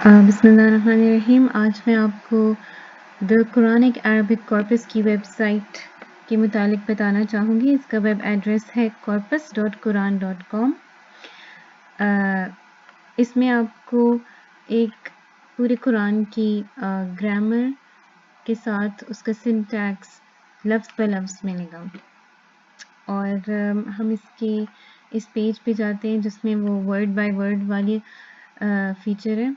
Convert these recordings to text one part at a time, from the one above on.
بسم اللہ الرحمن الرحیم. آج میں آپ کو دا قرآنک عربک کارپس کی ویب سائٹ کے متعلق بتانا چاہوں گی. اس کا ویب ایڈریس ہے corpus.quran.com. اس میں آپ کو ایک پورے قرآن کی گرامر کے ساتھ اس کا سنٹیکس لفظ بہ لفظ ملے گا. اور ہم اس پیج پہ جاتے ہیں جس میں وہ ورڈ بائی ورڈ والی فیچر ہے.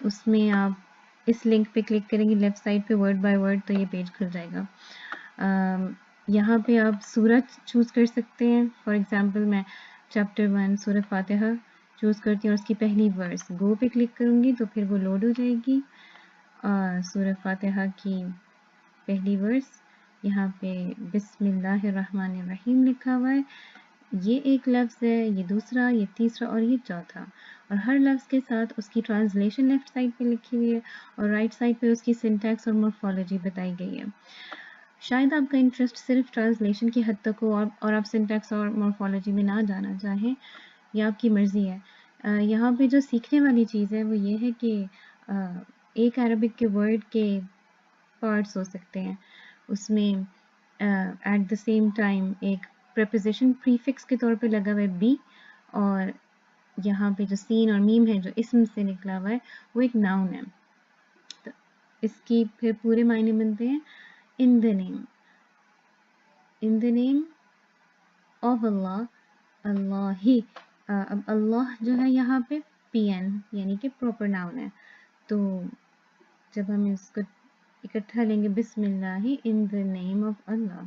اس میں آپ اس لنک پہ کلک کریں گے لیفٹ سائڈ پہ ورڈ بائی ورڈ تو یہ پیج کھل جائے گا. یہاں پہ آپ سورہ چوز کر سکتے ہیں. فار ایگزامپل میں چیپٹر 1 سورہ فاتحہ چوز کرتی ہوں اور اس کی پہلی ورس گو پہ کلک کروں گی تو پھر وہ لوڈ ہو جائے گی. سورہ فاتحہ کی پہلی ورس یہاں پہ بسم اللہ الرحمن الرحیم لکھا ہوا ہے. یہ ایک لفظ ہے، یہ دوسرا، یہ تیسرا اور یہ چوتھا. اور ہر لفظ کے ساتھ اس کی ٹرانسلیشن لیفٹ سائڈ پہ لکھی ہوئی ہے اور رائٹ سائڈ پہ اس کی سنٹیکس اور مورفولوجی بتائی گئی ہے. شاید آپ کا انٹرسٹ صرف ٹرانسلیشن کی حد تک ہو اور آپ سنٹیکس اور مورفولوجی میں نہ جانا چاہیں، یہ آپ کی مرضی ہے. یہاں پہ جو سیکھنے والی چیز ہے وہ یہ ہے کہ ایک عربک کے ورڈ کے پارٹس ہو سکتے ہیں. اس میں ایٹ دا سیم ٹائم ایک پریپوزیشن پریفکس کے طور پہ لگا ہوا ہے بی، اور یہاں پہ جو سین اور میم ہے جو اسم سے نکلا ہوا ہے وہ ایک ناؤن ہے. تو اس کی پھر پورے معنی بنتے ہیں ان دا نیم آف اللہ، اللہ ہی. اب اللہ جو ہے یہاں پہ پی این یعنی کہ پراپر ناؤن ہے. تو جب ہم اس کو اکٹھا لیں گے بسم اللہ ان دا نیم آف اللہ،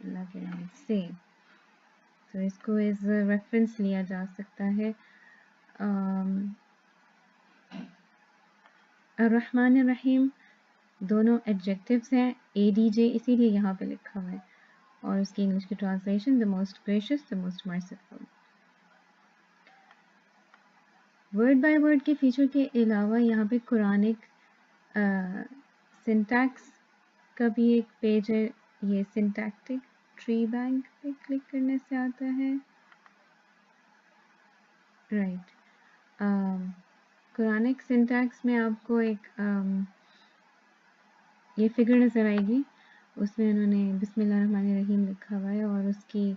اللہ کے نام سے، تو اس کو ایز ریفرنس لیا جا سکتا ہے. الرحمن الرحیم دونوں ایڈجیکٹیوز ہیں، اے ڈی جے اسی لیے یہاں پہ لکھا ہوا ہے، اور اس کی انگلش کی translation the most gracious, the most merciful. Word by word کے فیچر کے علاوہ یہاں پہ قرآنک سنٹیکس کا بھی ایک پیج ہے. یہ سنٹیکٹک ٹری بینک پہ کلک کرنے سے آتا ہے. رائٹ. قرآنک سنٹیکس میں آپ کو ایک یہ فگر نظر آئے گی. اس میں انہوں نے بسم اللہ الرحمن الرحیم لکھا ہوا ہے اور اس کی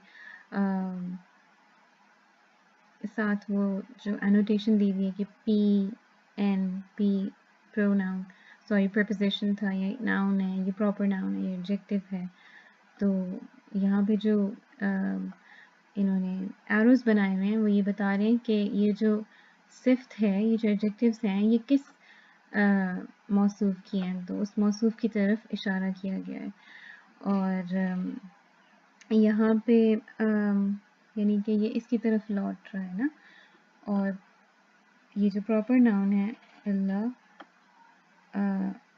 ساتھ وہ جو انوٹیشن دی ہوئی ہے کہ پی این پی پروناؤن پریپوزیشن تھا، یہ ناؤن ہے، یہ پراپر ناؤن ہے، یہ ایڈجیکٹیو ہے. تو یہاں پہ جو انہوں نے ایروز بنائے ہوئے ہیں وہ یہ بتا رہے ہیں کہ یہ جو صفت ہے، یہ جو ایڈجیکٹیوز ہیں، یہ کس موصوف کی ہیں. تو اس موصوف کی طرف اشارہ کیا گیا ہے. اور یہاں پہ یعنی کہ یہ اس کی طرف لوٹ رہا ہے نا. اور یہ جو پراپر ناؤن ہے اللہ،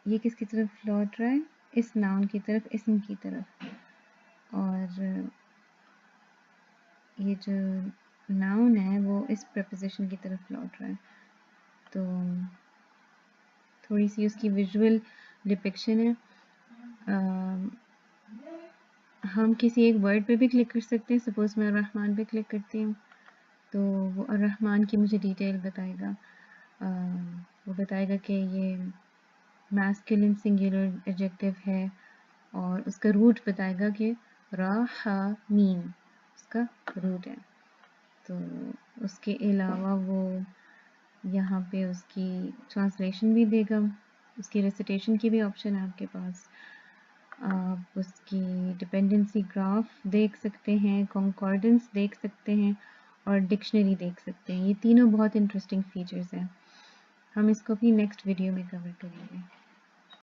یہ کس کی طرف لوٹ رہا ہے؟ اس ناؤن کی طرف، اسم کی طرف. اور یہ جو ناؤن ہے وہ اس پریپوزیشن کی طرف لوٹ رہا ہے. تو تھوڑی سی اس کی ویژول ڈپکشن ہے. ہم کسی ایک ورڈ پہ بھی کلک کر سکتے ہیں. سپوز میں الرحمن پہ کلک کرتی ہوں تو وہ الرحمن کی مجھے ڈیٹیل بتائے گا. وہ بتائے گا کہ یہ میسکولن سنگولر ایڈجیکٹیو ہے اور اس کا روٹ بتائے گا کہ را ہا میم اس کا روٹ ہے. تو اس کے علاوہ وہ یہاں پہ اس کی ٹرانسلیشن بھی دے گا. اس کی ریسیٹیشن کی بھی آپشن ہے آپ کے پاس. آپ اس کی ڈپینڈنسی گراف دیکھ سکتے ہیں، کنکارڈنس دیکھ سکتے ہیں اور ڈکشنری دیکھ سکتے ہیں. یہ تینوں بہت انٹرسٹنگ فیچرز ہیں. ہم اس کو اپنی نیکسٹ ویڈیو میں کور کریں گے.